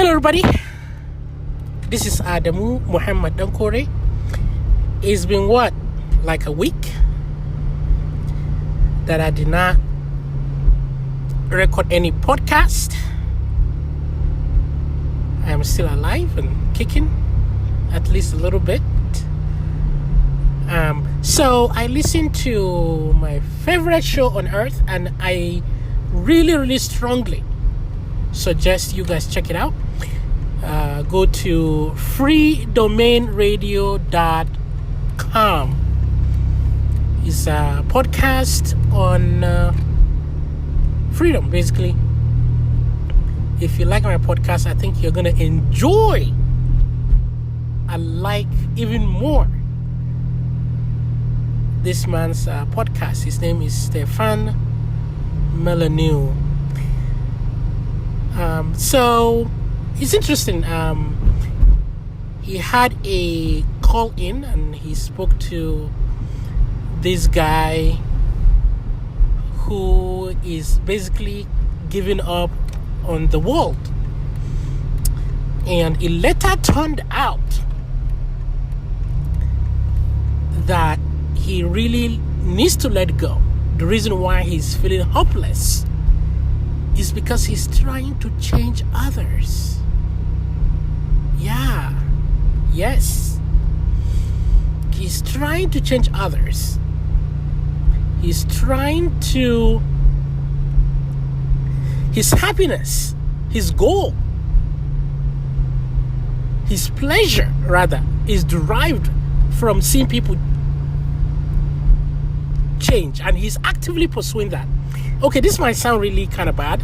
Hello, everybody. This is Adamu Muhammad Dankore. It's been like a week that I did not record any podcast. I am still alive and kicking, at least a little bit. So I listened to my favorite show on earth, and I really strongly suggest you guys check it out. Go to freedomainradio.com. It's a podcast on freedom, basically. If you like my podcast, I think you're going to enjoy even more this man's podcast. His name is Stefan Molyneux. So it's interesting. He had a call in and he spoke to this guy who is basically giving up on the world. And it later turned out that he really needs to let go. The reason why he's feeling hopeless is because he's trying to change others. Yes. He's trying to change others. He's trying to... His happiness, his goal, his pleasure, rather, is derived from seeing people change. And he's actively pursuing that. Okay, this might sound really kind of bad.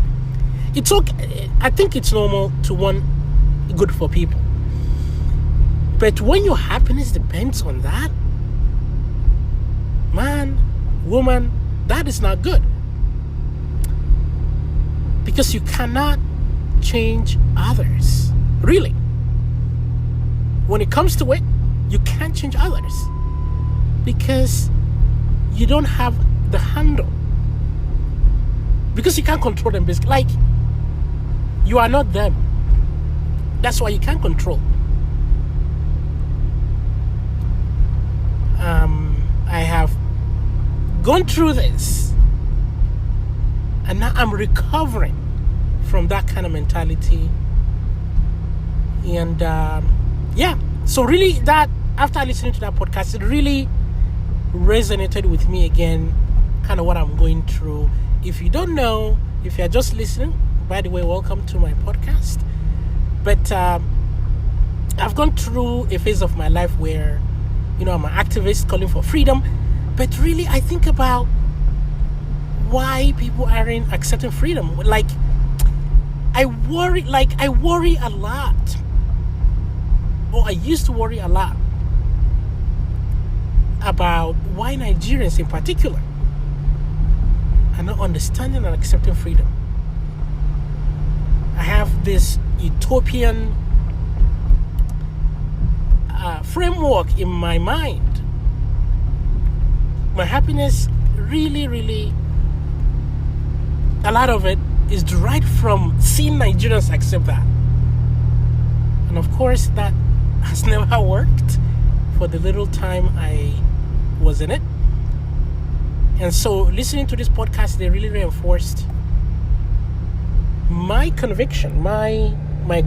It's okay. I think it's normal to want good for people. But when your happiness depends on that, man, woman, that is not good. Because you cannot change others. Really. When it comes to it, you can't change others. Because you don't have the handle. Because you can't control them, basically. Like, you are not them. That's why you can't control. I have gone through this, and now I'm recovering from that kind of mentality. And so really, that after listening to that podcast, it really resonated with me again, kind of what I'm going through. If you don't know, if you're just listening, by the way, welcome to my podcast. But I've gone through a phase of my life where, I'm an activist calling for freedom. But really, I think about why people aren't accepting freedom. Like, I worry a lot. Or I used to worry a lot about why Nigerians in particular are not understanding and accepting freedom. I have this utopian framework in my mind. My happiness really, a lot of it is derived from seeing Nigerians accept that. And of course, that has never worked for the little time I was in it. And so listening to this podcast, they really reinforced my conviction, my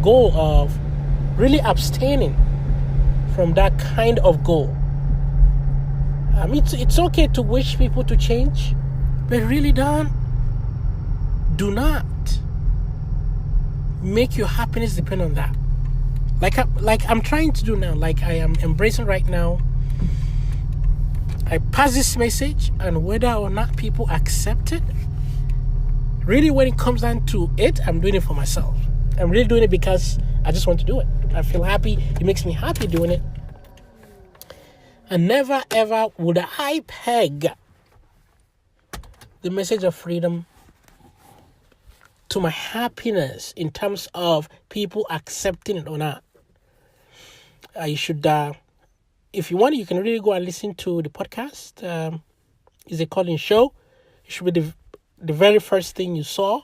goal of really abstaining from that kind of goal. It's okay to wish people to change, but really do not make your happiness depend on that. Like I'm trying to do now, like I am embracing right now. I pass this message, and whether or not people accept it, really when it comes down to it, I'm doing it for myself. I'm really doing it because I just want to do it. I feel happy. It makes me happy doing it. And never ever would I peg the message of freedom to my happiness in terms of people accepting it or not. You should, if you want, you can really go and listen to the podcast. It's a call-in show. It should be the very first thing you saw.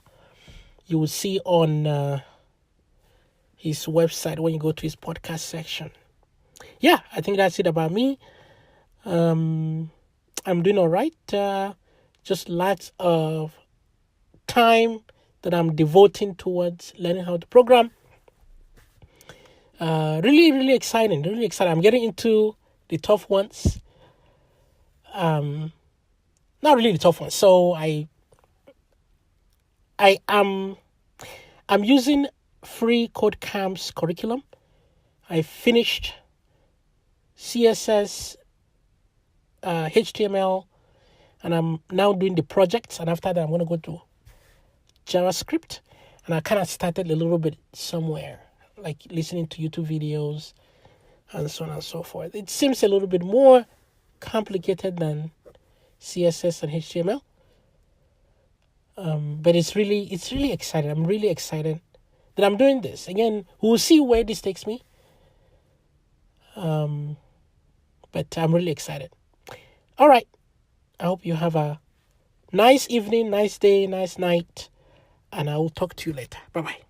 You will see on his website when you go to his podcast section. Yeah, I think that's it about me. I'm doing all right. Just lots of time that I'm devoting towards learning how to program. Really, really exciting. Really exciting. I'm getting into the tough ones. Not really the tough ones. So I'm using free Codecamp's curriculum. I finished CSS, HTML, and I'm now doing the projects. And after that, I'm going to go to JavaScript. And I kind of started a little bit somewhere, like listening to YouTube videos and so on and so forth. It seems a little bit more complicated than CSS and HTML. But it's really exciting. I'm really excited that I'm doing this. Again, we'll see where this takes me. But I'm really excited. All right. I hope you have a nice evening, nice day, nice night. And I will talk to you later. Bye-bye.